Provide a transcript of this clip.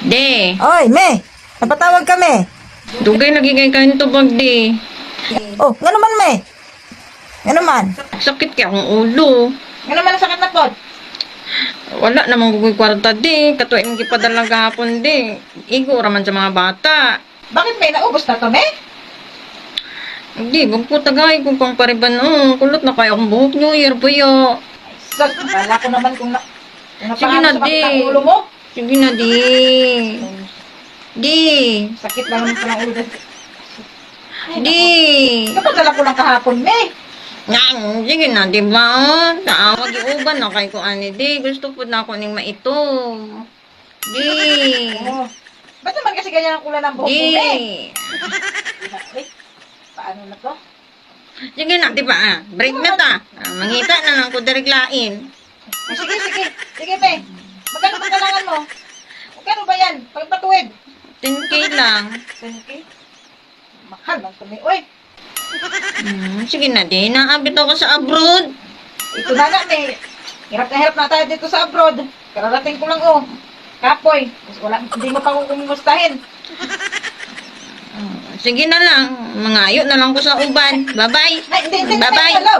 De, Oy, me! Napatawag kami. dugay lagi kay kain tubag de. Oh, nga naman, me. Nga naman. Sakit kay akong ulo. Nga naman ang sakit na pod. Wala namang gugoy kwarta de. Katuwa imong gipadala gahapon de. Igo raman sa mga bata. Bakit may naubos na to, me? Hindi, wag po tagay kung pang pariban. Kulot na kayo akong buhok New Year po yo. Sus, kala ko naman kung Sige na, sa sakit di. ng ulo mo. Sige na di. Di. Sakit lang naman sa ulo. Di. Kapadala ko lang kahapon, me. Yan, sige na, di ba? Naawag iuban na kay ko ani di. Gusto po na ako ning maitom. Di. Oh. Ba't naman kasi ganyan ang kulay ng buhok mo, Di. me? Ay, paano na to? Sige na, di ba? Break na ta. Mangita na lang ko diriglain. Ay, sige, sige. Sige, me. Magkano ba kailangan mo? Magkano ba yan? Pagpatuwid. 10K lang. 10K? Mahal lang to, me. Uy, Sige na di. Naabit ako sa abroad. ito na nga, me. Hirap na hirap na tayo dito sa abroad. Kararating ko lang, oh. Kapoy. Wala, hindi mo pa kumustahin. Sige na lang. Mangayo na lang ko sa uban. Bye-bye. Ay, hindi, Bye-bye. Hello.